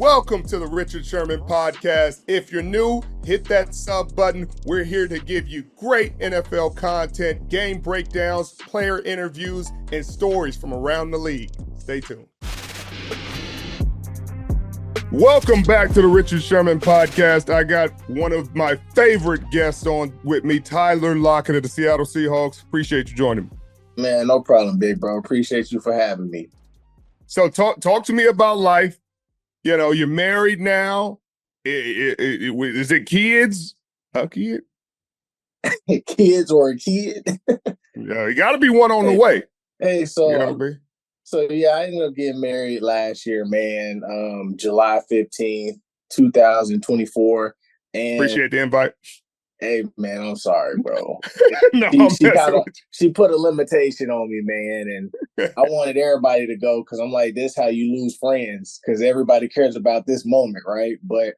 Welcome to the Richard Sherman podcast. If you're new, hit that sub button. We're here to give you great NFL content, game breakdowns, player interviews, and stories from around the league. Stay tuned. Welcome back to the Richard Sherman podcast. I got one of my favorite guests on with me, Tyler Lockett of the Seattle Seahawks. Appreciate you joining me. Man, no problem, big bro. Appreciate you for having me. So talk to me about life. You know, you're married now. Is it kids? A kid? Kids or a kid? Yeah, you got to be one on the way. Hey, so yeah, I ended up getting married last year, man. July 15th, 2024. And appreciate the invite. Hey, man, I'm sorry, bro. No, she put a limitation on me, man, and I wanted everybody to go because I'm like, this is how you lose friends because everybody cares about this moment, right? But,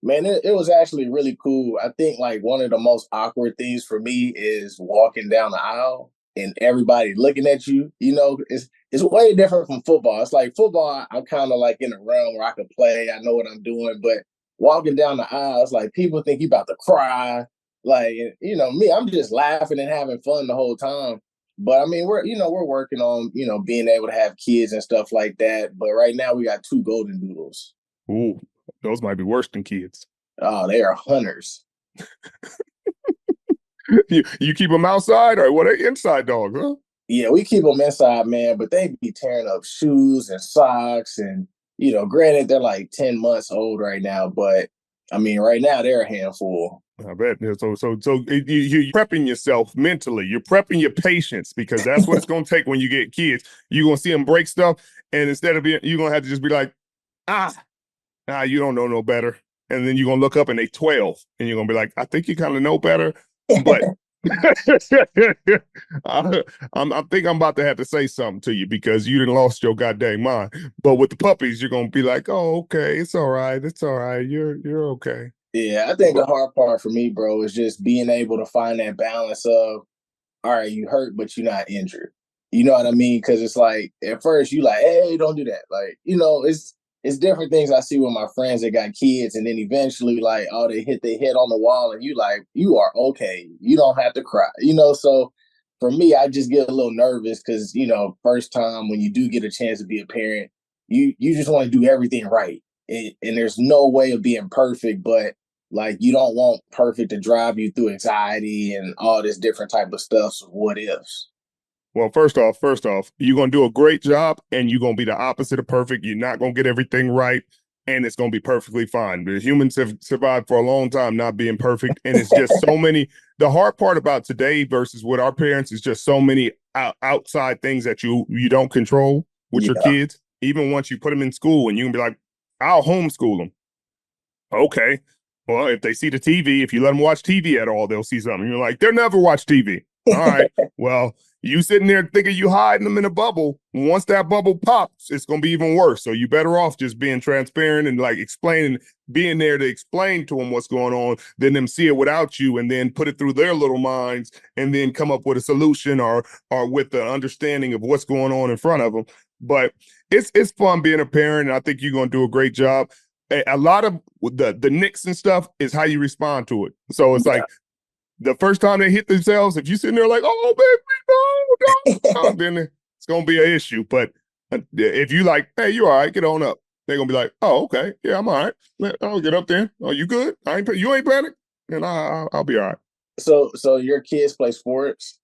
man, it was actually really cool. I think, like, one of the most awkward things for me is walking down the aisle and everybody looking at you. You know, it's way different from football. It's like football, I'm kind of like in a realm where I can play. I know what I'm doing. But walking down the aisle, it's like people think you about to cry. Like, you know, me, I'm just laughing and having fun the whole time. But I mean, we're working on, being able to have kids and stuff like that. But right now we got 2 golden doodles. Ooh, those might be worse than kids. Oh, they are hunters. You keep them outside or what? Inside dogs, huh? Yeah, we keep them inside, man. But they be tearing up shoes and socks. And, granted, they're like 10 months old right now. But I mean, right now they're a handful. I bet. So you're prepping yourself mentally. You're prepping your patience because that's what it's going to take when you get kids. You're going to see them break stuff. And instead of you're going to have to just be like, you don't know no better. And then you're going to look up and they 12 and you're going to be like, I think you kind of know better. But I think I'm about to have to say something to you because you done lost your goddamn mind. But with the puppies, you're going to be like, oh, okay, it's all right. It's all right. You're okay. Yeah, I think the hard part for me, bro, is just being able to find that balance of, all right, you hurt, but you're not injured. You know what I mean? Because it's like, at first, you like, hey, don't do that. Like, it's different things I see with my friends that got kids, and then eventually, like, they hit their head on the wall, and you like, you are okay. You don't have to cry. So for me, I just get a little nervous because, first time when you do get a chance to be a parent, you just want to do everything right. And there's no way of being perfect, but like, you don't want perfect to drive you through anxiety and all this different type of stuff. So what ifs? Well, first off, you're going to do a great job and you're going to be the opposite of perfect. You're not going to get everything right and it's going to be perfectly fine. The humans have survived for a long time not being perfect. And it's just so many. The hard part about today versus with our parents is just so many outside things that you don't control with your kids. Even once you put them in school and you can be like, I'll homeschool them. Okay. Well, if they see the TV, if you let them watch TV at all, they'll see something. You're like, they'll never watch TV. All right. Well, you sitting there thinking you hiding them in a bubble. Once that bubble pops, it's going to be even worse. So you better off just being transparent and like explaining, being there to explain to them what's going on, than them see it without you and then put it through their little minds and then come up with a solution or with the understanding of what's going on in front of them. But it's fun being a parent, and I think you're going to do a great job. A lot of the nicks and stuff is how you respond to it. So it's like the first time they hit themselves, if you're sitting there like, oh, baby, no, then it's going to be an issue. But if you like, hey, you all right, get on up. They're going to be like, oh, okay, yeah, I'm all right. I'll get up there. Oh, you good? You ain't panic? And I'll be all right. So your kids play sports?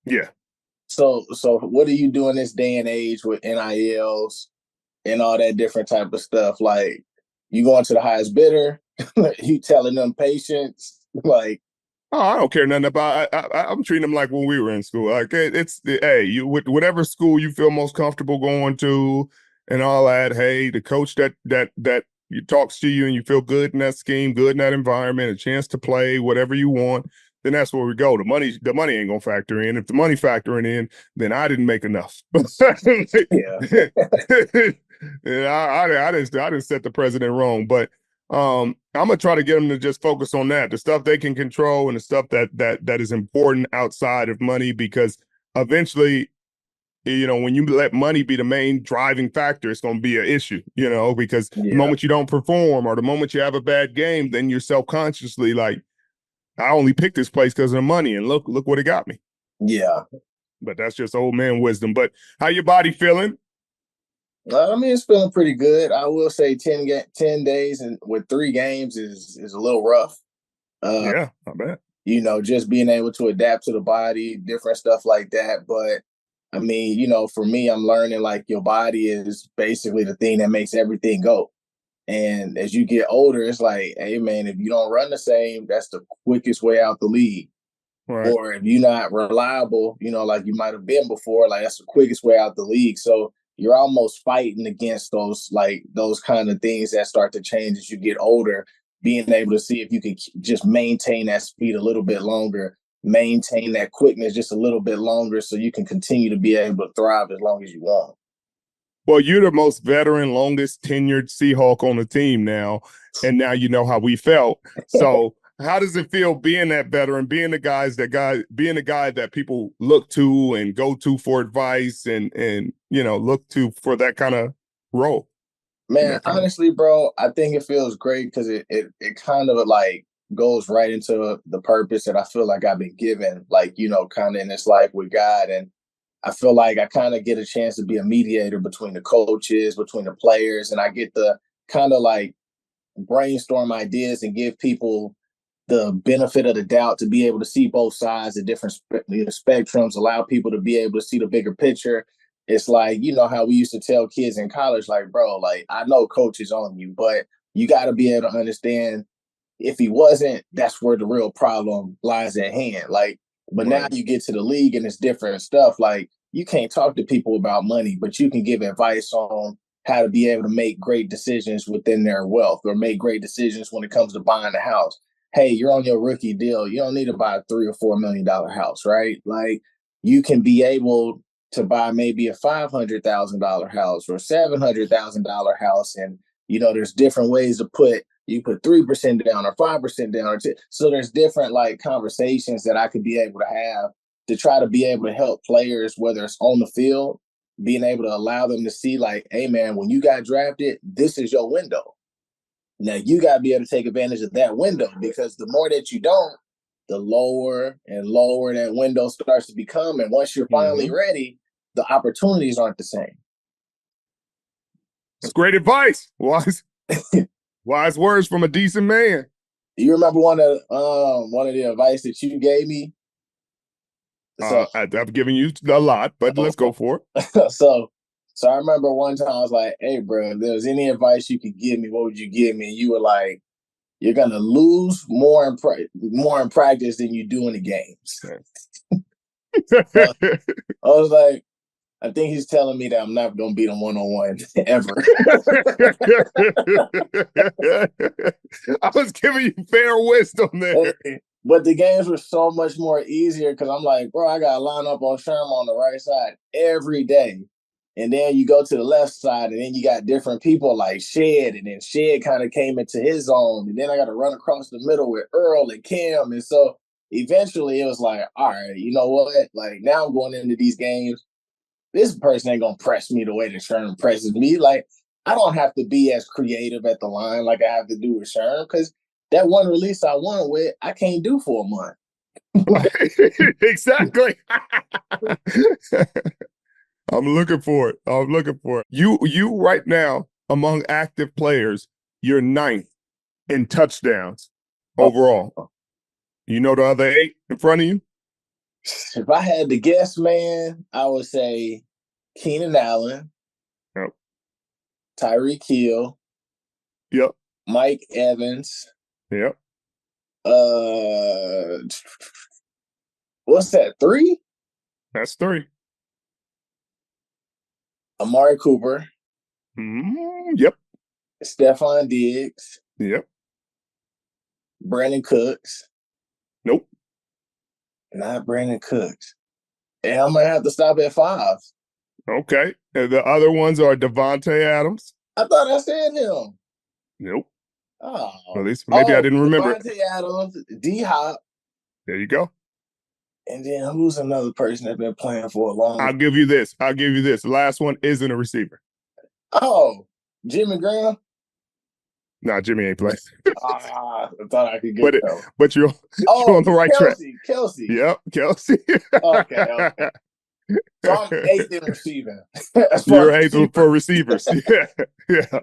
Yeah. So what are you doing this day and age with NILs and all that different type of stuff? Like, you going to the highest bidder? You telling them patience? Like, oh, I don't care nothing about. I'm treating them like when we were in school. Like you with whatever school you feel most comfortable going to, and all that. Hey, the coach that you talks to you and you feel good in that scheme, good in that environment, a chance to play whatever you want. Then that's where we go. The money ain't gonna factor in. If the money factoring in, then I didn't make enough. Yeah. I didn't set the president wrong, but I'm gonna try to get them to just focus on that, the stuff they can control and the stuff that is important outside of money, because eventually when you let money be the main driving factor, it's going to be an issue, because the Yeah. moment you don't perform or the moment you have a bad game, then you're self-consciously like, I only picked this place because of the money, and look what it got me. Yeah. But that's just old man wisdom. But how your body feeling? I mean, it's feeling pretty good. I will say 10 days and with 3 games is a little rough. Yeah, not bad. Just being able to adapt to the body, different stuff like that. But I mean, for me, I'm learning like your body is basically the thing that makes everything go. And as you get older, it's like, hey man, if you don't run the same, that's the quickest way out the league. Right. Or if you're not reliable, like you might have been before, like that's the quickest way out the league. So you're almost fighting against those kind of things that start to change as you get older, being able to see if you can just maintain that speed a little bit longer, maintain that quickness just a little bit longer so you can continue to be able to thrive as long as you want. Well, you're the most veteran, longest tenured Seahawk on the team now, and now you know how we felt. So, how does it feel being that veteran, being the guy that people look to and go to for advice and look to for that kind of role? Man, honestly, bro, I think it feels great because it kind of like goes right into the purpose that I feel like I've been given, like, kind of in this life with God. And I feel like I kind of get a chance to be a mediator between the coaches, between the players, and I get to kind of like brainstorm ideas and give people the benefit of the doubt to be able to see both sides, the different spectrums, allow people to be able to see the bigger picture. It's like, how we used to tell kids in college, like, bro, like, I know coach is on you, but you got to be able to understand if he wasn't, that's where the real problem lies at hand. Like, but now Right. you get to the league and it's different stuff. Like, you can't talk to people about money, but you can give advice on how to be able to make great decisions within their wealth or make great decisions when it comes to buying a house. Hey, you're on your rookie deal. You don't need to buy a $3 or $4 million house, right? Like, you can be able to buy maybe a $500,000 house or $700,000 house. And, there's different ways to you put 3% down or 5% down. So there's different like conversations that I could be able to have to try to be able to help players, whether it's on the field, being able to allow them to see like, hey man, when you got drafted, this is your window. Now you got to be able to take advantage of that window because the more that you don't, the lower and lower that window starts to become. And once you're finally ready, the opportunities aren't the same. That's great advice. Wise words from a decent man. Do you remember one of the advice that you gave me? So I've given you a lot, but let's go for it. So I remember one time I was like, "Hey, bro, if there was any advice you could give me, what would you give me?" And you were like, "You're gonna lose more in practice than you do in the games." So it. I was like, I think he's telling me that I'm not gonna beat him 1-on-1 ever. I was giving you fair wisdom there. But the games were so much more easier because I'm like, bro, I got to line up on Sherm on the right side every day. And then you go to the left side, and then you got different people like Shed, and then Shed kind of came into his zone. And then I got to run across the middle with Earl and Cam. And so eventually it was like, all right, you know what? Like now I'm going into these games. This person ain't going to press me the way that Sherm presses me. Like I don't have to be as creative at the line like I have to do with Sherm because that one release I won with, I can't do for a month. Exactly. I'm looking for it. I'm looking for it. You right now among active players, you're ninth in touchdowns overall. You know the other 8 in front of you? If I had to guess, man, I would say Keenan Allen, Yep. Tyreek Hill, Yep. Mike Evans. Yep. Uh, what's that? 3? That's 3. Amari Cooper. Yep. Stephon Diggs. Yep. Brandon Cooks. Nope. Not Brandon Cooks. And I'm gonna have to stop at 5. Okay. And the other ones are Devontae Adams. I thought I said him. Nope. Oh, At least maybe I didn't remember it. Devontae Adams, D Hop. There you go. And then who's another person that's been playing for a long I'll time? give you this. The last one isn't a receiver. Oh, Jimmy Graham? Nah, Jimmy ain't playing. I thought I could get but it, them. but you're on Oh, the right track. Kelsey. Yep, Kelsey. Okay. So I'm eighth in receiving as far You're as eighth receivers. for receivers. Yeah.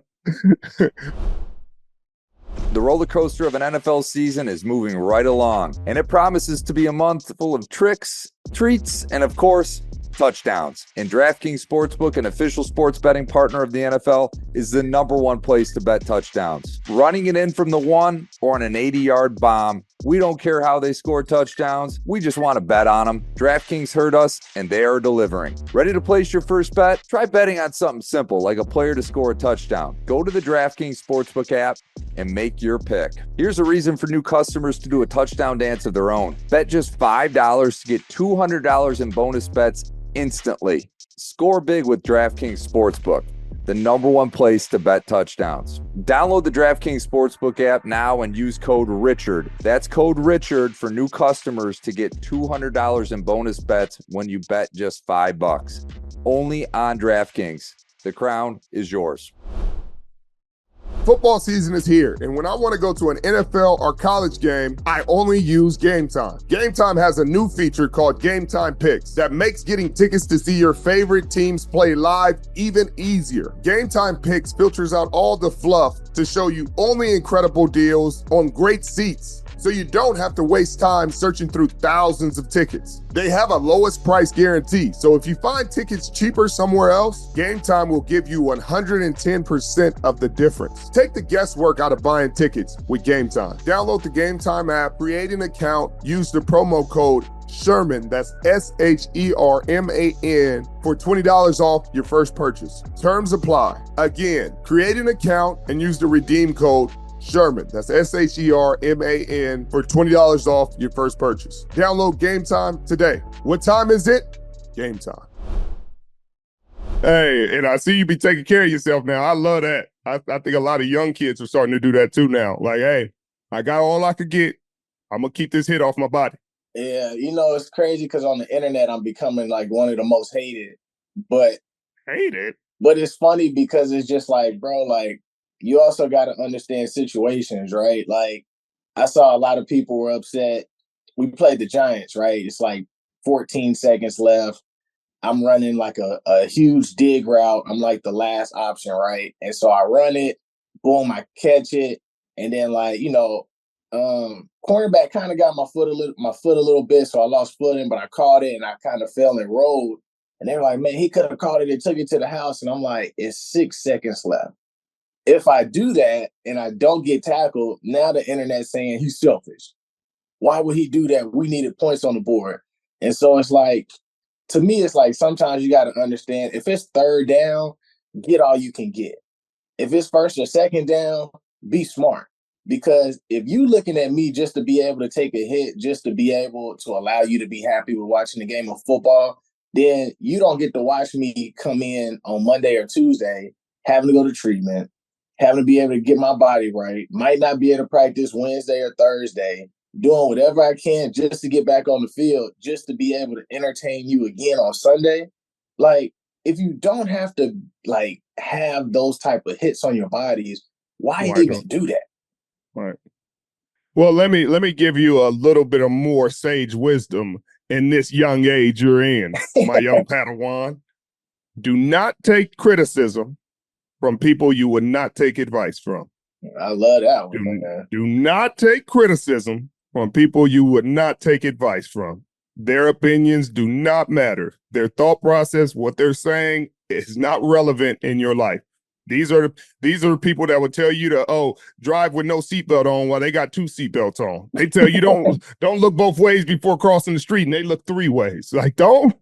The roller coaster of an NFL season is moving right along, and it promises to be a month full of tricks, treats, and of course, touchdowns. And DraftKings Sportsbook, an official sports betting partner of the NFL, is the #1 place to bet touchdowns. Running it in from the one or on an 80-yard bomb, we don't care how they score touchdowns. We just want to bet on them. DraftKings heard us, and they are delivering. Ready to place your first bet? Try betting on something simple like a player to score a touchdown. Go to the DraftKings Sportsbook app and make your pick. Here's a reason for new customers to do a touchdown dance of their own. Bet just $5 to get $200 in bonus bets instantly. Score big with DraftKings Sportsbook, the #1 place to bet touchdowns. Download the DraftKings Sportsbook app now and use code RICHARD. That's code RICHARD for new customers to get $200 in bonus bets when you bet just $5. Only on DraftKings. The crown is yours. Football season is here, and when I want to go to an NFL or college game, I only use Game Time. Game Time has a new feature called Game Time Picks that makes getting tickets to see your favorite teams play live even easier. Game Time Picks filters out all the fluff to show you only incredible deals on great seats, so you don't have to waste time searching through thousands of tickets. They have a lowest price guarantee, so if you find tickets cheaper somewhere else, Game Time will give you 110% of the difference. Take the guesswork out of buying tickets with Game Time. Download the Game Time app, create an account, use the promo code Sherman, that's SHERMAN, for $20 off your first purchase. Terms apply. Again, create an account and use the redeem code Sherman, that's SHERMAN, for $20 off your first purchase. Download Game Time today. What time is it? Game Time. Hey, and I see you be taking care of yourself now. I love that. I think a lot of young kids are starting to do that too now. Like, hey, I got all I could get. I'm going to keep this hit off my body. Yeah, it's crazy because on the internet I'm becoming like one of the most hated. But Hated? But it's funny because it's just like, bro, like you also got to understand situations, right? Like I saw a lot of people were upset. We played the Giants, right? It's like 14 seconds left. I'm running like a huge dig route. I'm like the last option, right? And so I run it, boom, I catch it, and then like cornerback kind of got my foot a little bit, so I lost footing, but I caught it and I kind of fell and rolled. And they were like, man, he could have caught it and took it to the house. And I'm like, it's 6 seconds left. If I do that and I don't get tackled, now the internet's saying he's selfish. Why would he do that? We needed points on the board. And so it's like, to me, it's like sometimes you got to understand if it's third down, get all you can get. If it's first or second down, be smart. Because if you looking at me just to be able to take a hit, just to be able to allow you to be happy with watching the game of football, then you don't get to watch me come in on Monday or Tuesday, having to go to treatment, having to be able to get my body right, might not be able to practice Wednesday or Thursday, doing whatever I can just to get back on the field, just to be able to entertain you again on Sunday. Like, if you don't have to like have those type of hits on your bodies, why even do that? Right. Well, let me give you a little bit of more sage wisdom in this young age you're in, my young Padawan. Do not take criticism from people you would not take advice from. I love that one, man. Do not take criticism from people you would not take advice from. Their opinions do not matter. Their thought process, what they're saying, is not relevant in your life. These are people that would tell you to drive with no seatbelt on while they got 2 seatbelts on. They tell you don't look both ways before crossing the street, and they look 3 ways. Like don't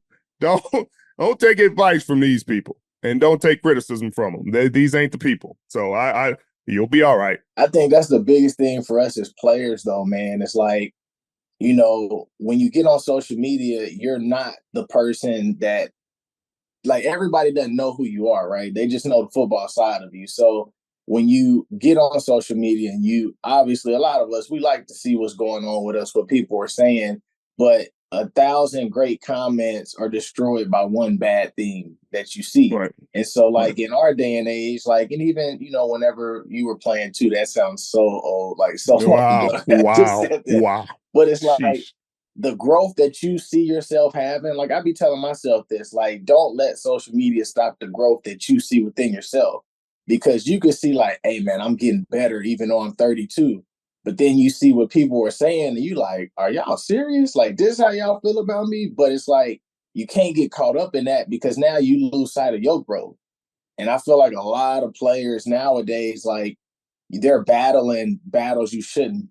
take advice from these people, and don't take criticism from them. These ain't the people. So you'll be all right. I think that's the biggest thing for us as players, though, man. It's like, when you get on social media, you're not the person that, like, everybody doesn't know who you are, right? They just know the football side of you. So when you get on social media and obviously a lot of us, we like to see what's going on with us, what people are saying, but 1,000 great comments are destroyed by one bad thing that you see. Right. And so, Right. like in our day and age, like, and even, whenever you were playing too, that sounds so old, like so long Wow. ago. I just Wow. said that. Wow. But it's like Sheesh. the growth that you see yourself having, like I be telling myself this, like, don't let social media stop the growth that you see within yourself. Because you could see, like, hey man, I'm getting better even though I'm 32. But then you see what people were saying, and you like, are y'all serious? Like, this is how y'all feel about me? But it's like you can't get caught up in that because now you lose sight of your growth. And I feel like a lot of players nowadays, like, they're battling battles you shouldn't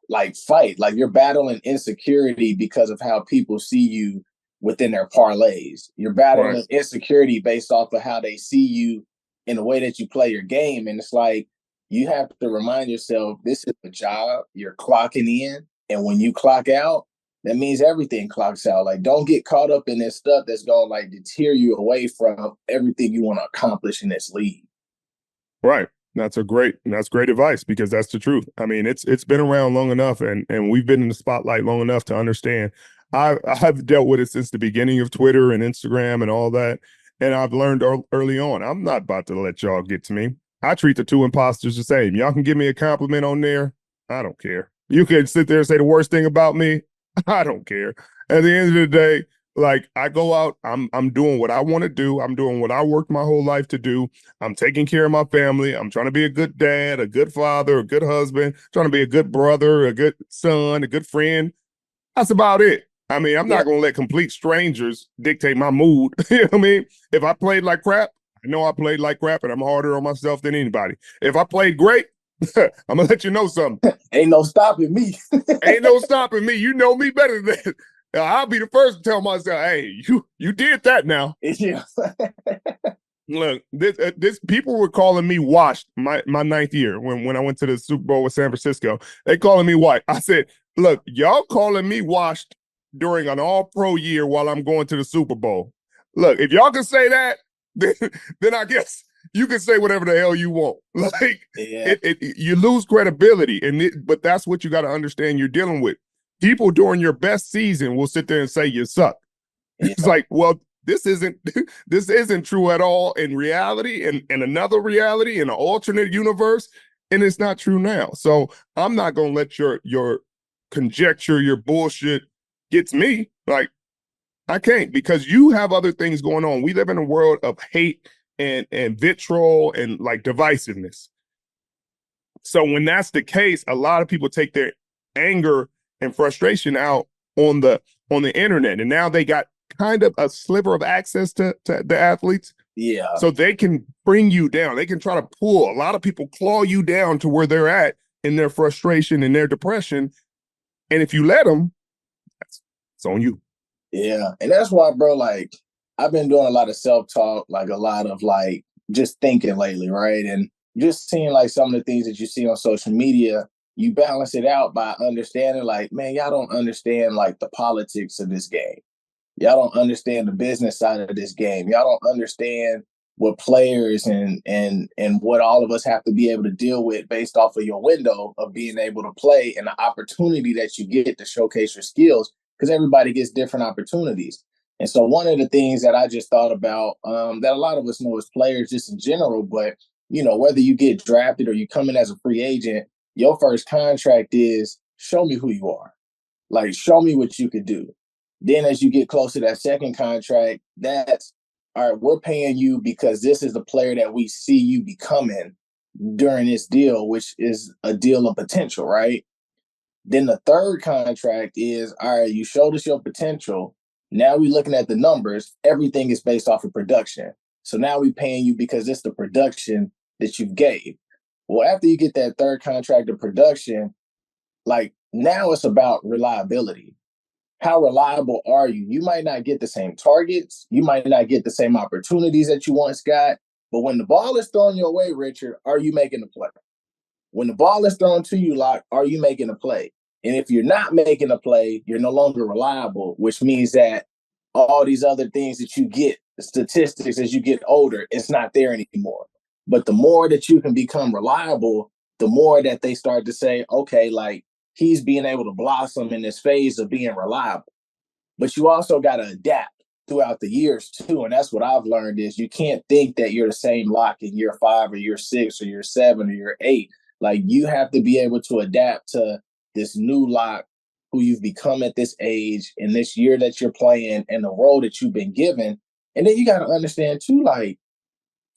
like fight. Like, you're battling insecurity because of how people see you within their parlays. You're Right. battling insecurity based off of how they see you in the way that you play your game. And it's like you have to remind yourself this is a job. You're clocking in, and when you clock out, that means everything clocks out. Like, don't get caught up in this stuff that's gonna like deter you away from everything you want to accomplish in this league. Right. That's great advice because that's the truth. I mean, it's been around long enough and we've been in the spotlight long enough to understand. I've dealt with it since the beginning of Twitter and Instagram and all that. And I've learned early on, I'm not about to let y'all get to me. I treat the two imposters the same. Y'all can give me a compliment on there. I don't care. You can sit there and say the worst thing about me. I don't care. At the end of the day, like I go out, I'm doing what I want to do. I'm doing what I worked my whole life to do. I'm taking care of my family. I'm trying to be a good dad, a good father, a good husband, trying to be a good brother, a good son, a good friend. That's about it. I mean, I'm Yeah. not going to let complete strangers dictate my mood. You know what I mean? If I played like crap, I know I played like crap and I'm harder on myself than anybody. If I played great, I'm going to let you know something. Ain't no stopping me. Ain't no stopping me. You know me better than that. I'll be the first to tell myself, hey, you did that now. Yeah. Look, this people were calling me washed my ninth year when I went to the Super Bowl with San Francisco. They calling me white. I said, look, y'all calling me washed during an all-pro year while I'm going to the Super Bowl. Look, if y'all can say that, then I guess you can say whatever the hell you want. Like, Yeah. you lose credibility, but that's what you got to understand you're dealing with. People during your best season will sit there and say you suck. Yeah. It's like, well, this isn't true at all in reality, and in another reality, in an alternate universe, and it's not true now. So I'm not gonna let your conjecture, your bullshit gets me. Like, I can't because you have other things going on. We live in a world of hate and vitriol and like divisiveness. So when that's the case, a lot of people take their anger and frustration out on the internet, and now they got kind of a sliver of access to the athletes. Yeah. So they can bring you down. They can try to pull. A lot of people claw you down to where they're at in their frustration and their depression. And if you let them, it's on you. Yeah. And that's why, bro, like, I've been doing a lot of self-talk, like a lot of like just thinking lately, right? And just seeing like some of the things that you see on social media, you balance it out by understanding, like, man, y'all don't understand like the politics of this game. Y'all don't understand the business side of this game. Y'all don't understand what players and what all of us have to be able to deal with based off of your window of being able to play and the opportunity that you get to showcase your skills because everybody gets different opportunities. And so one of the things that I just thought about that a lot of us know as players just in general, but whether you get drafted or you come in as a free agent, your first contract is show me who you are. Like, show me what you could do. Then as you get close to that second contract, that's all right, we're paying you because this is the player that we see you becoming during this deal, which is a deal of potential, right? Then the third contract is all right, you showed us your potential. Now we're looking at the numbers. Everything is based off of production. So now we're paying you because it's the production that you gave. Well, after you get that third contract of production, like now it's about reliability. How reliable are you? You might not get the same targets. You might not get the same opportunities that you once got. But when the ball is thrown your way, Richard, are you making a play? When the ball is thrown to you, Lock, are you making a play? And if you're not making a play, you're no longer reliable, which means that all these other things that you get, statistics as you get older, it's not there anymore. But the more that you can become reliable, the more that they start to say, okay, like he's being able to blossom in this phase of being reliable. but you also got to adapt throughout the years too. And that's what I've learned is you can't think that you're the same lock in year 5 or year 6 or year 7 or year 8. Like you have to be able to adapt to this new lock who you've become at this age in this year that you're playing and the role that you've been given. And then you got to understand too, like,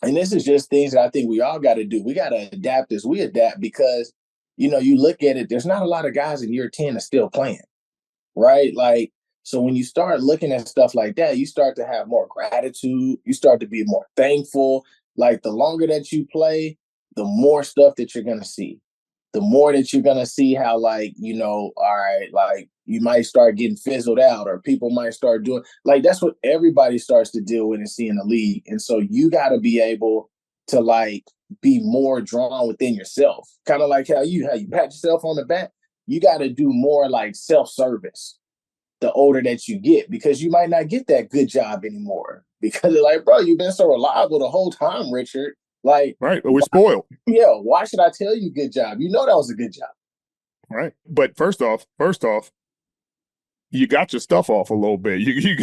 and this is just things that I think we all got to do. We got to adapt as we adapt because, you look at it, there's not a lot of guys in year 10 that's still playing, right? Like, so when you start looking at stuff like that, you start to have more gratitude. You start to be more thankful. Like the longer that you play, the more stuff that you're going to see. The more that you're going to see how, like, all right, like you might start getting fizzled out or people might start doing, like, that's what everybody starts to deal with and see in the league. And so you got to be able to, like, be more drawn within yourself. Kind of like how you pat yourself on the back. You got to do more like self-service the older that you get, because you might not get that good job anymore because they're like, bro, you've been so reliable the whole time, Richard. Like, right, we're spoiled. Yeah, why should I tell you good job? You know that was a good job. Right. But first off, you got your stuff off a little bit. You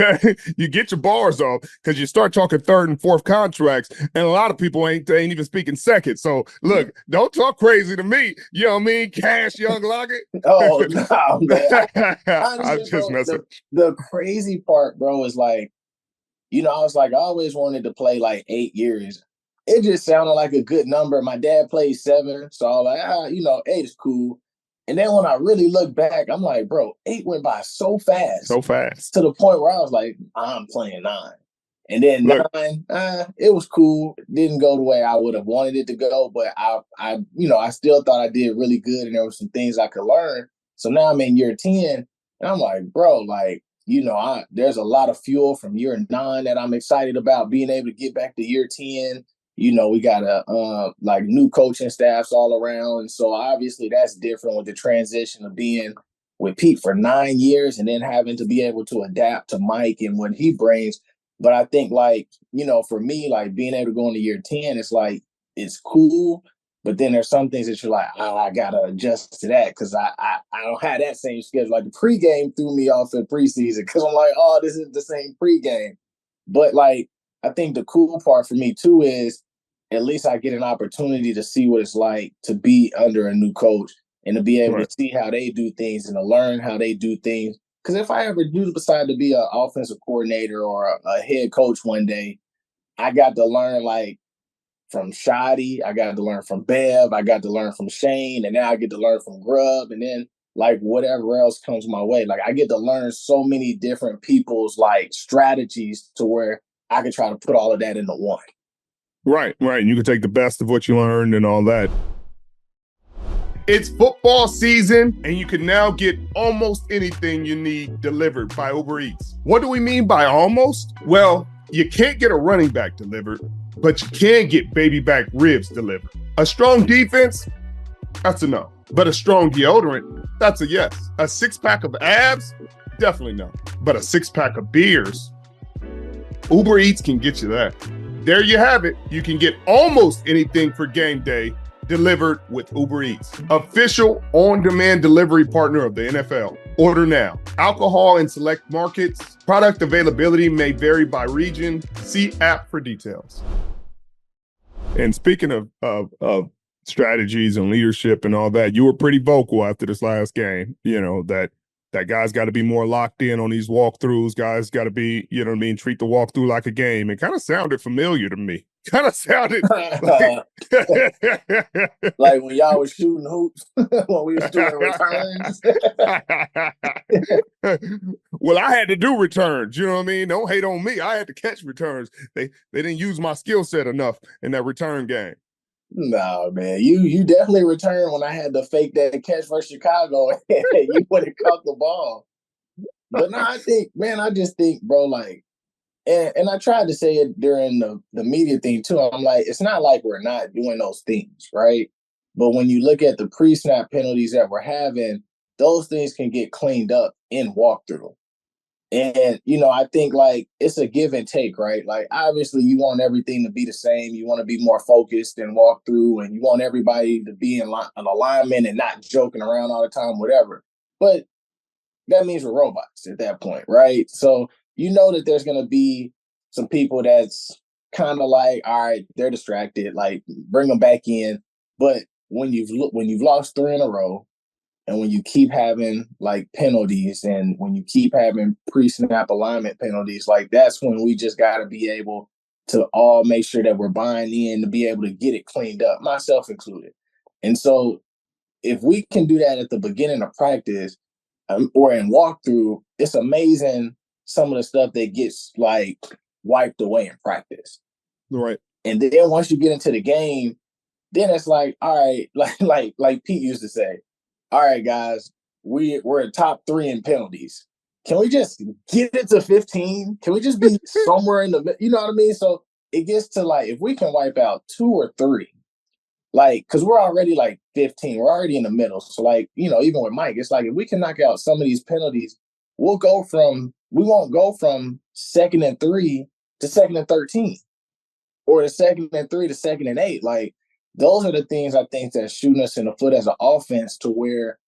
get your bars off because you start talking 3rd and 4th contracts, and a lot of people ain't even speaking second. So look, don't talk crazy to me. You know what I mean? Cash Young Lockett. Oh no, man. I'm just messing. The crazy part, bro, is like, I was like, I always wanted to play like 8 years. It just sounded like a good number. My dad played 7, so I was like, 8 is cool. And then when I really look back, I'm like, bro, 8 went by so fast. So fast. To the point where I was like, I'm playing 9. And then 9, it was cool. It didn't go the way I would have wanted it to go, but I still thought I did really good and there were some things I could learn. So now I'm in year 10 and I'm like, bro, like, there's a lot of fuel from year 9 that I'm excited about being able to get back to year 10. We got like new coaching staffs all around. And so obviously that's different with the transition of being with Pete for 9 years and then having to be able to adapt to Mike and what he brings. But I think, like, for me, like being able to go into year 10, it's like, it's cool. But then there's some things that you're like, I got to adjust to that because I don't have that same schedule. Like the pregame threw me off in preseason because I'm like, oh, this is the same pregame. But like, I think the cool part for me too is at least I get an opportunity to see what it's like to be under a new coach and to be able to see how they do things and to learn how they do things. Because if I ever do decide to be an offensive coordinator or a head coach one day, I got to learn like from Shoddy, I got to learn from Bev, I got to learn from Shane, and now I get to learn from Grubb, and then like whatever else comes my way. Like I get to learn so many different people's like strategies to where I can try to put all of that into one. Right. And you can take the best of what you learned and all that. It's football season, and you can now get almost anything you need delivered by Uber Eats. What do we mean by almost? Well, you can't get a running back delivered, but you can get baby back ribs delivered. A strong defense? That's a no. But a strong deodorant? That's a yes. A 6-pack of abs? Definitely no. But a 6-pack of beers? Uber Eats can get you that. There you have it. You can get almost anything for game day delivered with Uber Eats, official on-demand delivery partner of the NFL. Order now. Alcohol in select markets. Product availability may vary by region. See app for details. And speaking of strategies and leadership and all that, you were pretty vocal after this last game. That guys got to be more locked in on these walkthroughs. Guys got to be, treat the walkthrough like a game. It kind of sounded familiar to me. Kind of sounded like like when y'all was shooting hoops when we was doing returns. Well, I had to do returns. You know what I mean? Don't hate on me. I had to catch returns. They didn't use my skill set enough in that return game. No, man, you definitely returned when I had to fake that catch for Chicago and you would have caught the ball. But no, I just think, bro, like, and I tried to say it during the media thing too. I'm like, it's not like we're not doing those things, right? But when you look at the pre-snap penalties that we're having, those things can get cleaned up in walkthrough. And, I think like it's a give and take, right? Like, obviously you want everything to be the same. You want to be more focused and walk through, and you want everybody to be in an alignment and not joking around all the time, whatever. But that means we're robots at that point, right? So you know that there's going to be some people that's kind of like, all right, they're distracted, like bring them back in. But when you've lost three in a row, and when you keep having like penalties, and when you keep having pre-snap alignment penalties, like that's when we just got to be able to all make sure that we're buying in to be able to get it cleaned up, myself included. And so if we can do that at the beginning of practice, or in walkthrough, it's amazing some of the stuff that gets like wiped away in practice. Right. And then once you get into the game, then it's like, all right, like Pete used to say, all right, guys, we're in top 3 in penalties. Can we just get it to 15? Can we just be somewhere in the, you know what I mean? So it gets to like, if we can wipe out 2 or 3, like, because we're already like 15, we're already in the middle. So like, even with Mike, it's like if we can knock out some of these penalties, we won't go from 2nd and 3 to 2nd and 13, or the 2nd and 3 to 2nd and 8. Like, those are the things I think that's shooting us in the foot as an offense, to where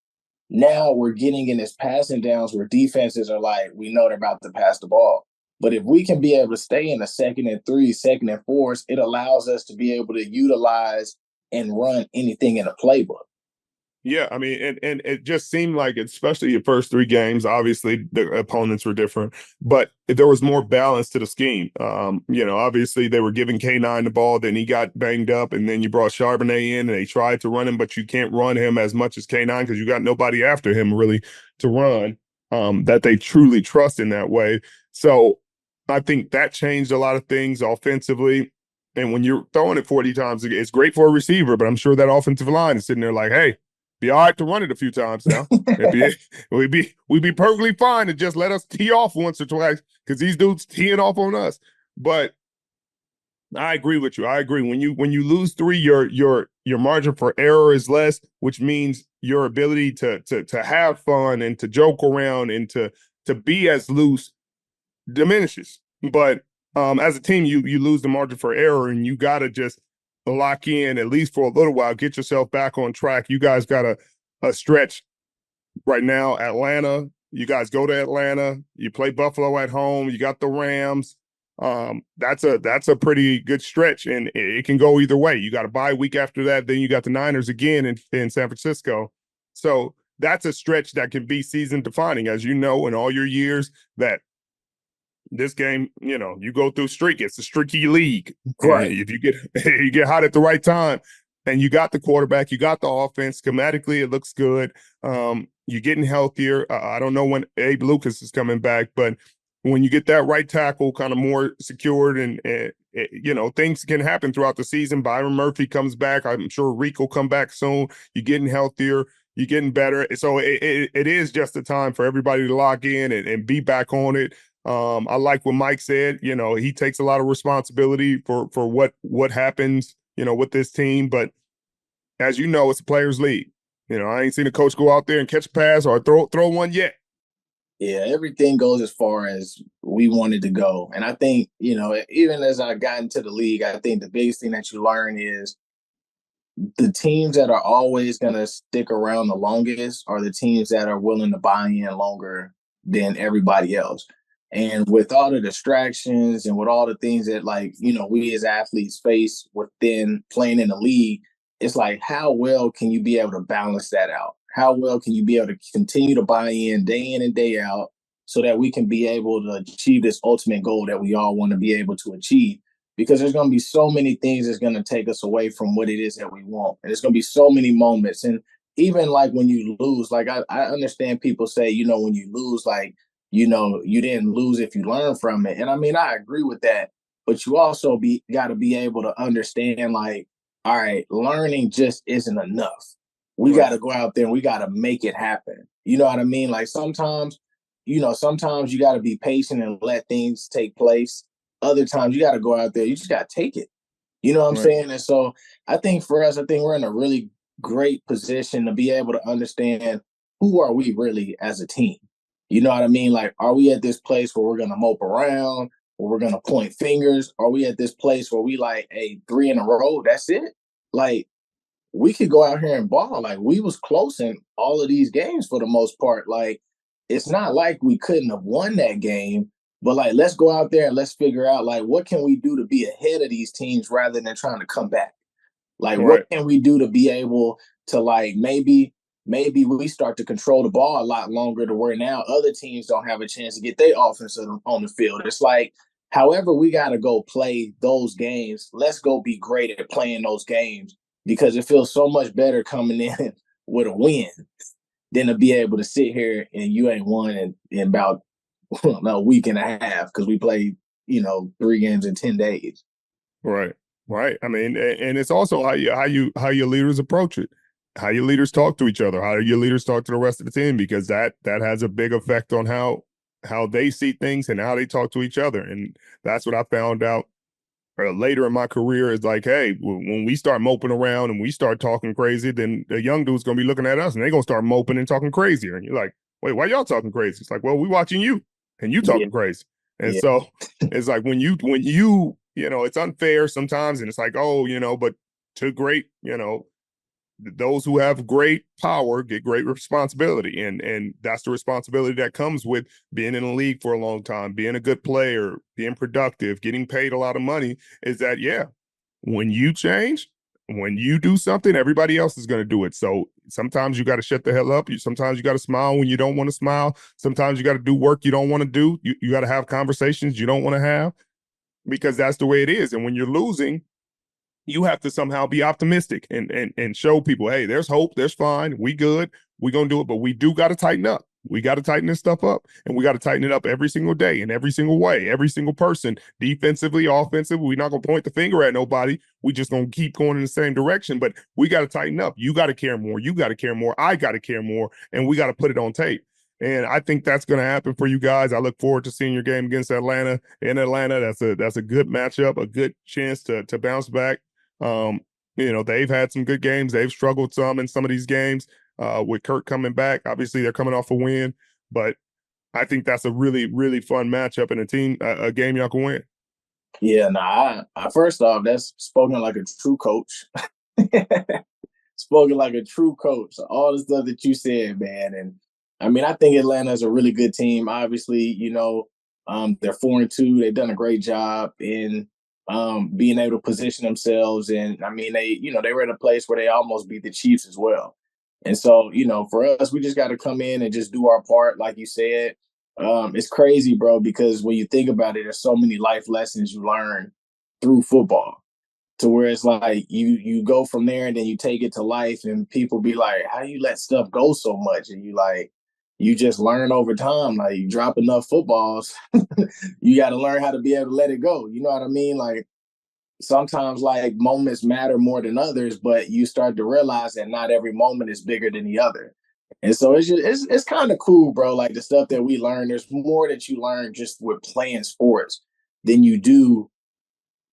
now we're getting in this passing downs where defenses are like, we know they're about to pass the ball. But if we can be able to stay in the 2nd and 3, 2nd and 4s, it allows us to be able to utilize and run anything in a playbook. Yeah, I mean, and it just seemed like, especially your first 3 games, obviously the opponents were different, but there was more balance to the scheme. Obviously they were giving K9 the ball, then he got banged up, and then you brought Charbonnet in, and they tried to run him, but you can't run him as much as K9 because you got nobody after him really to run that they truly trust in that way. So I think that changed a lot of things offensively. And when you're throwing it 40 times, it's great for a receiver, but I'm sure that offensive line is sitting there like, hey, be all right to run it a few times now. We'd be perfectly fine to just let us tee off once or twice, because these dudes teeing off on us. But I agree with you. I agree. When you lose 3, your margin for error is less, which means your ability to have fun and to joke around and to be as loose diminishes. But as a team, you lose the margin for error, and you gotta just lock in, at least for a little while, get yourself back on track. You guys got a stretch right now. Atlanta, you guys go to Atlanta, you play Buffalo at home, you got the Rams. That's a pretty good stretch, and it can go either way. You got a bye week after that, then you got the Niners again in San Francisco. So that's a stretch that can be season defining, as you know, in all your years, that this game, you go through streak. It's a streaky league. Right. And if you get hot at the right time, and you got the quarterback, you got the offense, schematically it looks good. You're getting healthier. I don't know when Abe Lucas is coming back, but when you get that right tackle kind of more secured, and things can happen throughout the season. Byron Murphy comes back. I'm sure Reek will come back soon. You're getting healthier. You're getting better. So it is just a time for everybody to lock in and be back on it. I like what Mike said. He takes a lot of responsibility for what happens, with this team. But as you know, it's a players' league. I ain't seen a coach go out there and catch a pass or throw one yet. Yeah, everything goes as far as we wanted to go. And I think, even as I got into the league, I think the biggest thing that you learn is the teams that are always going to stick around the longest are the teams that are willing to buy in longer than everybody else. And with all the distractions and with all the things that, like, we as athletes face within playing in the league, it's like, how well can you be able to balance that out? How well can you be able to continue to buy in and day out, so that we can be able to achieve this ultimate goal that we all want to be able to achieve? Because there's going to be so many things that's going to take us away from what it is that we want. And there's going to be so many moments. And even like when you lose, like I understand people say, when you lose, like, you didn't lose if you learn from it. And I mean, I agree with that. But you also got to be able to understand, like, all right, learning just isn't enough. We got to go out there and we got to make it happen. You know what I mean? Like sometimes you got to be patient and let things take place. Other times you got to go out there. You just got to take it. You know what I'm saying? And so I think for us, we're in a really great position to be able to understand, who are we really as a team? You know what I mean? Like, are we at this place where we're going to mope around, or we're going to point fingers? Are we at this place where we like, hey, 3 in a row, that's it? Like, we could go out here and ball. Like, we was close in all of these games for the most part. Like, it's not like we couldn't have won that game, but like, let's go out there and let's figure out like, what can we do to be ahead of these teams rather than trying to come back? Like, what Right. can we do to be able to like maybe we start to control the ball a lot longer to where now other teams don't have a chance to get their offense on the field. It's like, however, we got to go play those games. Let's go be great at playing those games because it feels so much better coming in with a win than to be able to sit here and you ain't won in about a week and a half because we played, 3 games in 10 days. Right. Right. I mean, and it's also how your leaders approach it, how your leaders talk to each other, how your leaders talk to the rest of the team, because that has a big effect on how they see things and how they talk to each other. And that's what I found out later in my career is like, hey, when we start moping around and we start talking crazy, then the young dude's gonna be looking at us and they're gonna start moping and talking crazier. And you're like, wait, why y'all talking crazy? It's like, well, we watching you and you Yeah, talking crazy. And yeah, so it's like when you it's unfair sometimes, and it's like, oh, but to great, those who have great power get great responsibility, and that's the responsibility that comes with being in the league for a long time, being a good player, being productive, getting paid a lot of money. Is that, yeah, when you change, when you do something, everybody else is going to do it. So sometimes you got to shut the hell up. Sometimes you got to smile when you don't want to smile. Sometimes you got to do work you don't want to do. You got to have conversations you don't want to have, because that's the way it is. And when you're losing, you have to somehow be optimistic and show people, hey, there's hope, there's fine, we good, we gonna do it, but we do got to tighten up. We got to tighten this stuff up, and we got to tighten it up every single day in every single way, every single person, defensively, offensively. We're not gonna point the finger at nobody. We just gonna keep going in the same direction, but we got to tighten up. You got to care more. You got to care more. I got to care more, and we got to put it on tape. And I think that's going to happen for you guys. I look forward to seeing your game against Atlanta. In Atlanta, that's a good matchup, a good chance to bounce back. Um, they've had some good games. They've struggled some in some of these games. With Kirk coming back, obviously they're coming off a win, but I think that's a really, really fun matchup and a game y'all can win. yeah. Nah, I first off, that's spoken like a true coach. Spoken like a true coach. So all the stuff that you said, man, and I mean, I think Atlanta is a really good team. Obviously, they're 4-2. They've done a great job in being able to position themselves, and I mean, they were in a place where they almost beat the Chiefs as well. And so, for us, we just got to come in and just do our part, like you said. It's crazy, bro, because when you think about it, there's so many life lessons you learn through football to where it's like you go from there and then you take it to life and people be like, how do you let stuff go so much? And you just learn over time. Like, you drop enough footballs, you got to learn how to be able to let it go. You know what I mean? Like, sometimes like moments matter more than others, but you start to realize that not every moment is bigger than the other. And so it's kind of cool, bro. Like, the stuff that we learn, there's more that you learn just with playing sports than you do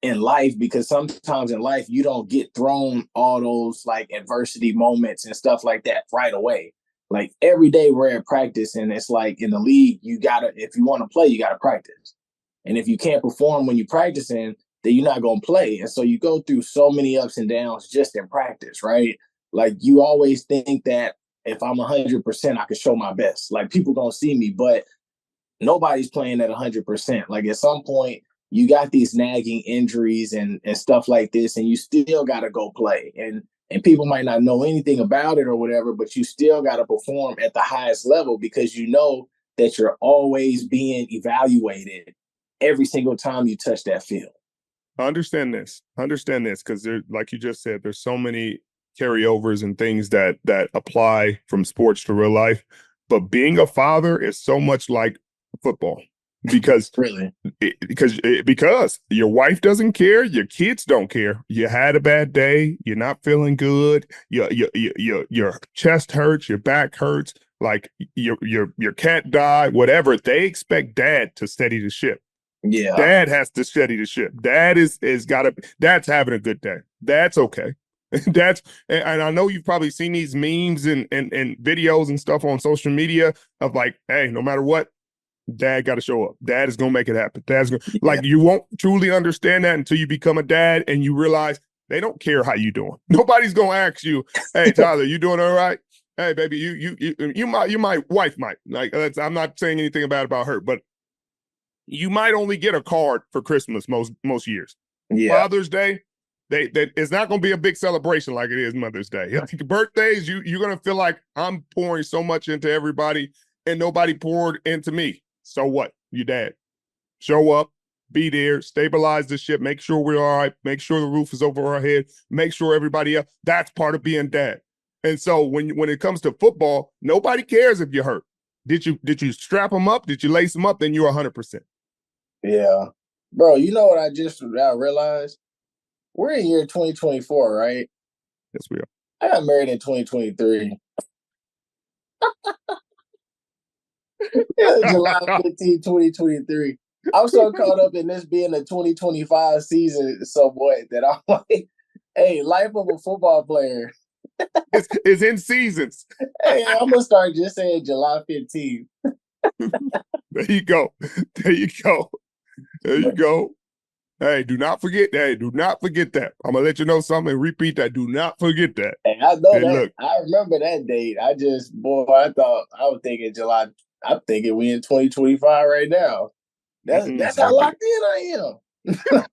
in life, because sometimes in life you don't get thrown all those like adversity moments and stuff like that right away. Like, every day we're at practice, and it's like in the league, you gotta, if you want to play, you gotta practice. And if you can't perform when you're practicing, then you're not gonna play. And so you go through so many ups and downs just in practice, right? Like, you always think that if I'm 100%, I can show my best. Like, people gonna see me, but nobody's playing at 100%. Like, at some point, you got these nagging injuries and stuff like this, and you still got to go play. And people might not know anything about it or whatever, but you still got to perform at the highest level, because you know that you're always being evaluated every single time you touch that field. Understand this, because there, like you just said, there's so many carryovers and things that apply from sports to real life. But being a father is so much like football, because Really? because your wife doesn't care, your kids don't care. You had a bad day, you're not feeling good, your chest hurts, your back hurts, like your cat died, whatever. They expect dad to steady the ship. Yeah. Dad has to steady the ship. Dad is gotta. Dad's having a good day. That's okay. That's, and I know you've probably seen these memes and videos and stuff on social media of like, hey, no matter what, dad got to show up. Dad is gonna make it happen. Dad's gonna, Yeah. like, you won't truly understand that until you become a dad and you realize they don't care how you doing. Nobody's gonna ask you, hey, Tyler, you doing all right? Hey, baby, my wife might like. I'm not saying anything bad about her, but you might only get a card for Christmas most years. Yeah. Father's Day, it's not going to be a big celebration like it is Mother's Day. Like birthdays, you're going to feel like I'm pouring so much into everybody and nobody poured into me. So what? You dad. Show up, be there, stabilize the ship, make sure we're all right, make sure the roof is over our head, make sure everybody else. That's part of being dad. And so when it comes to football, nobody cares if you're hurt. Did you strap them up? Did you lace them up? Then you're 100%. Yeah. Bro, you know what I just now realized? We're in year 2024, right? Yes, we are. I got married in 2023. Yeah, July 15, 2023. I'm so caught up in this being a 2025 season somewhat that I'm like, hey, life of a football player. It's in seasons. Hey, I'm going to start just saying July 15th. There you go. There you go. There you go. Hey, do not forget that. Do not forget that. I'm going to let you know something and repeat that. Do not forget that. Hey, I know hey, that. Look. I remember that date. I was thinking July. I'm thinking we in 2025 right now. That's how locked in I am.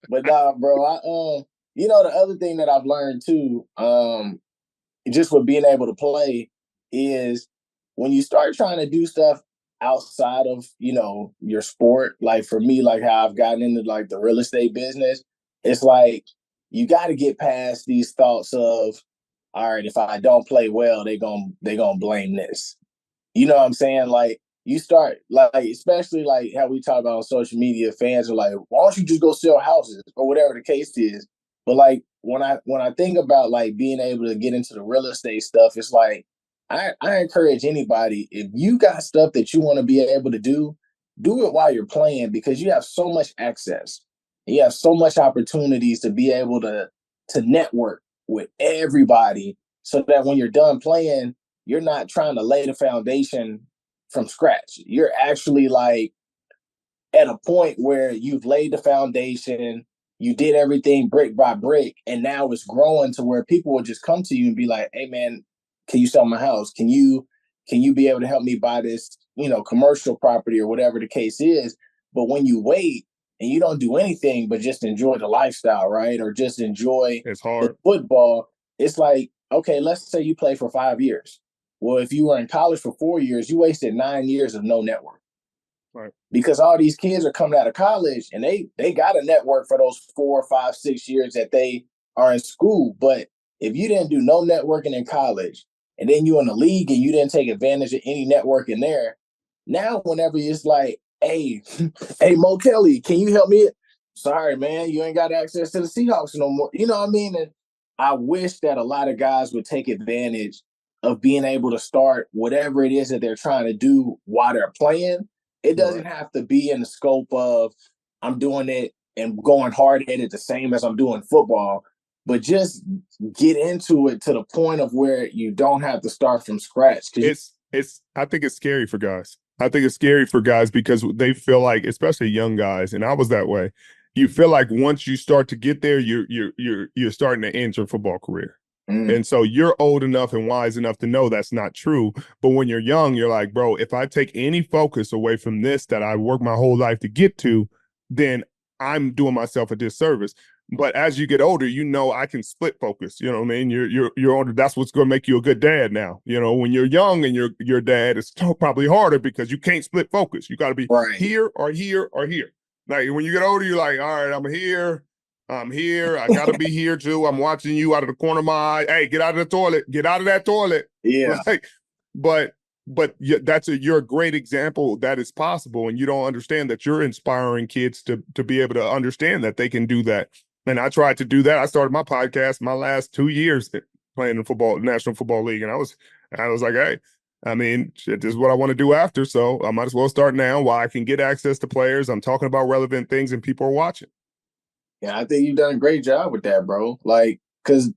But nah, bro, you know, the other thing that I've learned too, just with being able to play is when you start trying to do stuff outside of, you know, your sport, like for me, like how I've gotten into like the real estate business, it's like you got to get past these thoughts of, all right, if I don't play well, they gonna blame this. You know what I'm saying? Like you start like, especially like how we talk about on social media, fans are like, why don't you just go sell houses or whatever the case is? But like when I think about like being able to get into the real estate stuff, it's like I encourage anybody, if you got stuff that you want to be able to do it while you're playing because you have so much access. You have so much opportunities to be able to network with everybody so that when you're done playing, you're not trying to lay the foundation from scratch. You're actually like at a point where you've laid the foundation, you did everything brick by brick, and now it's growing to where people will just come to you and be like, "Hey, man, can you sell my house? Can you be able to help me buy this, you know, commercial property or whatever the case is?" But when you wait and you don't do anything but just enjoy the lifestyle, right, or just enjoy it's the hard. football, it's like, okay, let's say you play for 5 years. Well, if you were in college for 4 years, you wasted 9 years of no network. Right. Because all these kids are coming out of college and they got a network for those 4, 5, 6 years that they are in school. But if you didn't do no networking in college and then you in the league and you didn't take advantage of any networking there, now whenever it's like, hey, hey, Mo Kelly, can you help me? Sorry, man, you ain't got access to the Seahawks no more. You know what I mean? And I wish that a lot of guys would take advantage of being able to start whatever it is that they're trying to do while they're playing. It doesn't have to be in the scope of I'm doing it and going hard at it the same as I'm doing football, but just get into it to the point of where you don't have to start from scratch. I think it's scary for guys. I think it's scary for guys because they feel like, especially young guys, and I was that way. You feel like once you start to get there, you're starting to end your football career. And so you're old enough and wise enough to know that's not true. But when you're young, you're like, bro, if I take any focus away from this that I worked my whole life to get to, then I'm doing myself a disservice. But as you get older, you know I can split focus. You know what I mean? You're older. That's what's going to make you a good dad now. You know, when you're young and your dad, it's probably harder because you can't split focus. You got to be here or here or here. Like when you get older, you're like, all right, I'm here. I gotta be here too. I'm watching you out of the corner of my eye. Hey, get out of the toilet. Get out of that toilet. Yeah. Like, but you're a great example that it's possible, and you don't understand that you're inspiring kids to be able to understand that they can do that. And I tried to do that. I started my podcast my last 2 years playing in football, National Football League, and I was like, hey, I mean, shit, this is what I want to do after, so I might as well start now while I can get access to players. I'm talking about relevant things, and people are watching. Yeah, I think you've done a great job with that, bro. Like, because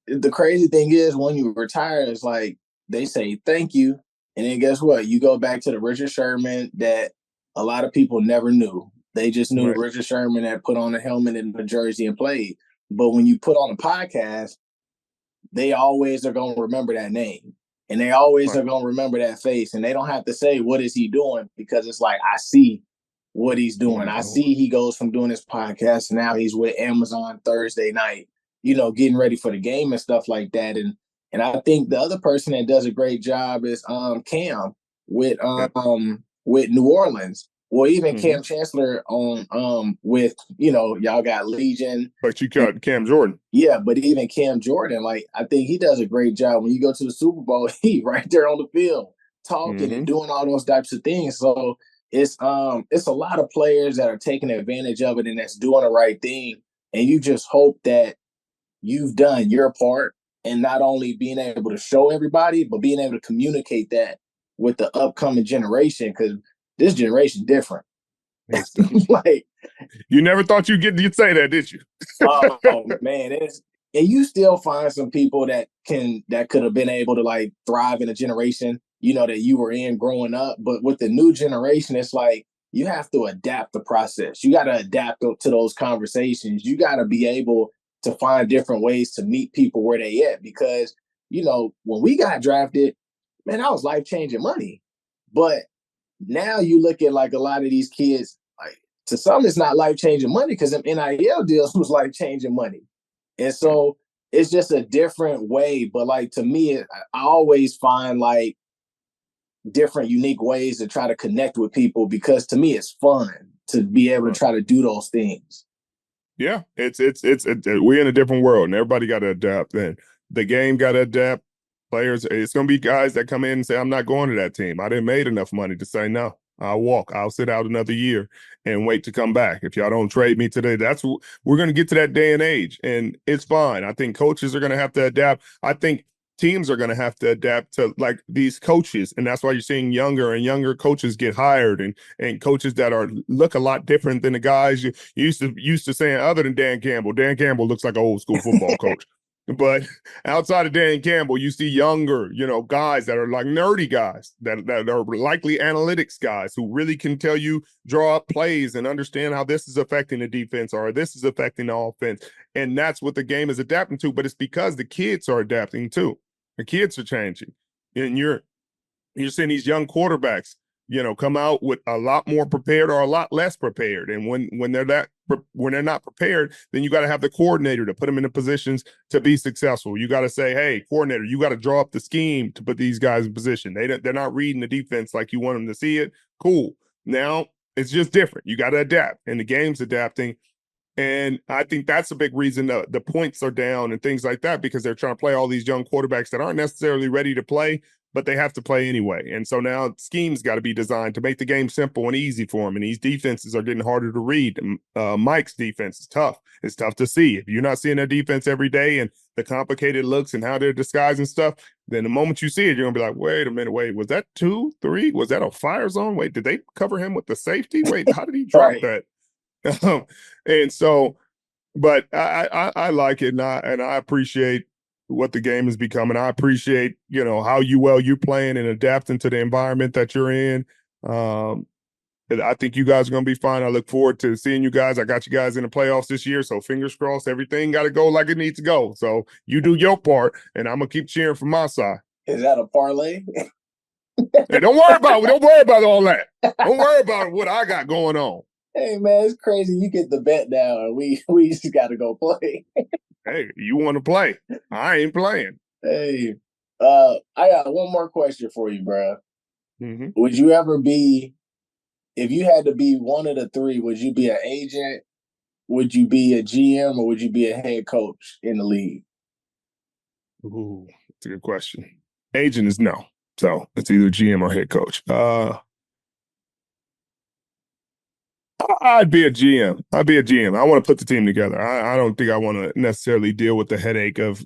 the crazy thing is when you retire, it's like they say thank you. And then guess what? You go back to the Richard Sherman that a lot of people never knew. They just knew Richard Sherman that put on a helmet and a jersey and played. But when you put on a podcast, they always are going to remember that name. And they always are going to remember that face. And they don't have to say, what is he doing? Because it's like, I see what he's doing. I see he goes from doing this podcast, and now he's with Amazon Thursday night, getting ready for the game and stuff like that. And I think the other person that does a great job is Cam with New Orleans. Well, even Cam Chancellor on with, y'all got Legion. But you got Cam Jordan. Yeah, but even Cam Jordan, like, I think he does a great job. When you go to the Super Bowl, he right there on the field talking and doing all those types of things. So it's a lot of players that are taking advantage of it and that's doing the right thing. And you just hope that you've done your part and not only being able to show everybody, but being able to communicate that with the upcoming generation, because this generation different. Like, you never thought you'd say that, did you? Oh man, and you still find some people that could have been able to like thrive in a generation, that you were in growing up. But with the new generation, it's like you have to adapt the process. You got to adapt to those conversations. You got to be able to find different ways to meet people where they at, because when we got drafted, man, that was life-changing money. But now you look at like a lot of these kids, like, to some it's not life-changing money because them NIL deals was life-changing money. And so it's just a different way. But like, to me, I always find like different unique ways to try to connect with people, because to me it's fun to be able to try to do those things. Yeah, it's we're in a different world and everybody got to adapt. And the game got to adapt. Players, it's going to be guys that come in and say, I'm not going to that team. I didn't make enough money to say no. I'll walk. I'll sit out another year and wait to come back. If y'all don't trade me today, we're going to get to that day and age, and it's fine. I think coaches are going to have to adapt. I think teams are going to have to adapt to like these coaches, and that's why you're seeing younger and younger coaches get hired, and coaches that look a lot different than the guys you used to saying. Other than Dan Campbell, Dan Campbell looks like an old school football coach. But outside of Dan Campbell, you see younger, guys that are like nerdy guys that are likely analytics guys who really can tell you, draw up plays and understand how this is affecting the defense or this is affecting the offense. And that's what the game is adapting to. But it's because the kids are adapting too. The kids are changing. And you're seeing these young quarterbacks, come out with a lot more prepared or a lot less prepared. And when they're not prepared, then you got to have the coordinator to put them in the positions to be successful. You got to say, hey, coordinator, you got to draw up the scheme to put these guys in position. They're not reading the defense like you want them to see it. Cool. Now it's just different. You got to adapt, and the game's adapting. And I think that's a big reason the points are down and things like that, because they're trying to play all these young quarterbacks that aren't necessarily ready to play, but they have to play anyway. And so now schemes got to be designed to make the game simple and easy for them. And these defenses are getting harder to read. Mike's defense is tough. It's tough to see. If you're not seeing their defense every day and the complicated looks and how they're disguising stuff, then the moment you see it, you're going to be like, wait a minute, was that 2, 3? Was that a fire zone? Wait, did they cover him with the safety? Wait, how did he drop that? And so, but I like it, and I appreciate what the game is becoming. I appreciate, how you're playing and adapting to the environment that you're in. I think you guys are going to be fine. I look forward to seeing you guys. I got you guys in the playoffs this year, so fingers crossed, everything got to go like it needs to go. So you do your part, and I'm gonna keep cheering from my side. Is that a parlay? Hey, don't worry about all that. Don't worry about what I got going on. Hey man, it's crazy. You get the bet down, and we just got to go play. Hey, you want to play? I ain't playing. Hey, I got one more question for you, bro. Mm-hmm. Would you ever be, if you had to be one of the three, would you be an agent? Would you be a GM, or would you be a head coach in the league? Ooh, that's a good question. Agent is no, so it's either GM or head coach. I'd be a GM. I want to put the team together. I don't think I want to necessarily deal with the headache of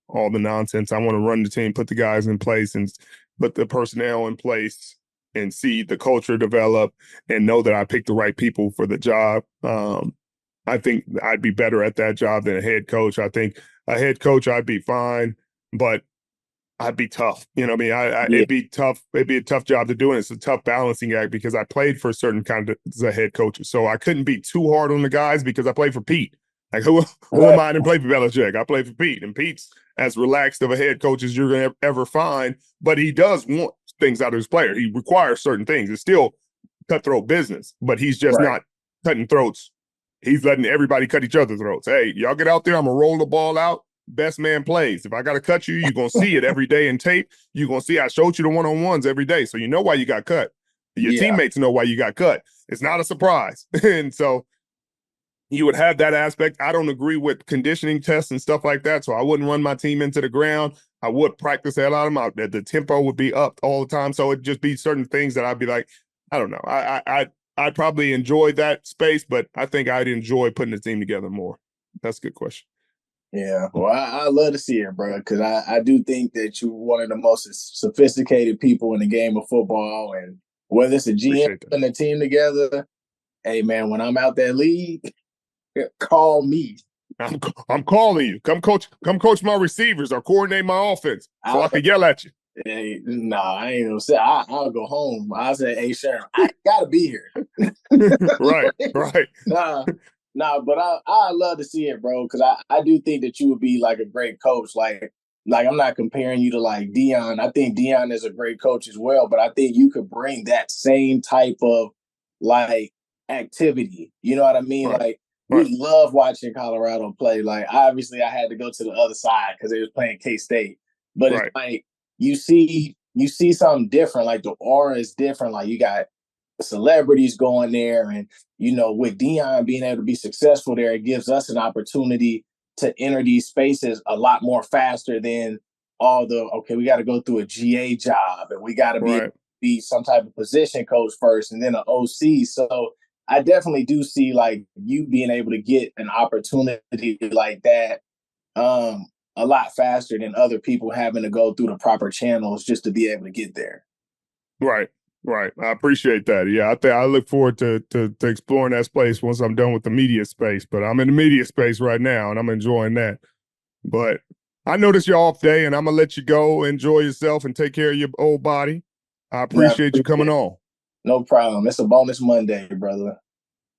all the nonsense. I want to run the team, put the guys in place, and put the personnel in place, and see the culture develop, and know that I picked the right people for the job. I think I'd be better at that job than a head coach. I think a head coach, I'd be fine, but I'd be tough. You know what I mean? It'd be tough. It'd be a tough job to do. And it's a tough balancing act because I played for certain kind of head coaches. So I couldn't be too hard on the guys because I played for Pete. Like, who am I to play for Belichick? I played for Pete. And Pete's as relaxed of a head coach as you're going to ever find, but he does want things out of his player. He requires certain things. It's still cutthroat business, but he's just not cutting throats. He's letting everybody cut each other's throats. Hey, y'all get out there. I'm going to roll the ball out. Best man plays. If I got to cut you, you're going to see it every day in tape. You're going to see I showed you the one-on-ones every day. So you know why you got cut. Your teammates know why you got cut. It's not a surprise. And so you would have that aspect. I don't agree with conditioning tests and stuff like that, so I wouldn't run my team into the ground. I would practice the hell out of them. The tempo would be up all the time, so it'd just be certain things that I'd be like, I don't know. I'd probably enjoy that space, but I think I'd enjoy putting the team together more. That's a good question. Yeah, well, I love to see it, bro, because I do think that you're one of the most sophisticated people in the game of football, and whether it's a GM putting a team together, hey, man, when I'm out that league, call me. I'm calling you. Come coach my receivers or coordinate my offense so I can yell at you. Hey, I ain't gonna say. I'll go home. I'll say, hey, Sherm, I gotta be here. right. But I love to see it, bro, because I do think that you would be like a great coach. Like I'm not comparing you to like Dion. I think Dion is a great coach as well, but I think you could bring that same type of like activity. You know what I mean? Like we love watching Colorado play. Like obviously I had to go to the other side because they was playing K-State, but it's like you see something different. Like the aura is different. Like you got celebrities going there, and with Dion being able to be successful there, it gives us an opportunity to enter these spaces a lot more faster than we got to go through a GA job and we got to be some type of position coach first and then an OC. So I definitely do see like you being able to get an opportunity like that a lot faster than other people having to go through the proper channels just to be able to get there. Right. I appreciate that. Yeah, I look forward to exploring that space once I'm done with the media space. But I'm in the media space right now, and I'm enjoying that. But I notice you're off day, and I'm going to let you go. Enjoy yourself and take care of your old body. I appreciate you coming on. No problem. It's a bonus Monday, brother.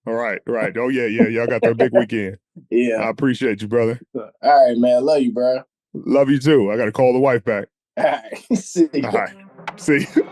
All right. Oh, yeah. Y'all got the big weekend. Yeah. I appreciate you, brother. All right, man. Love you, bro. Love you, too. I got to call the wife back. All right. See you. All right. See you.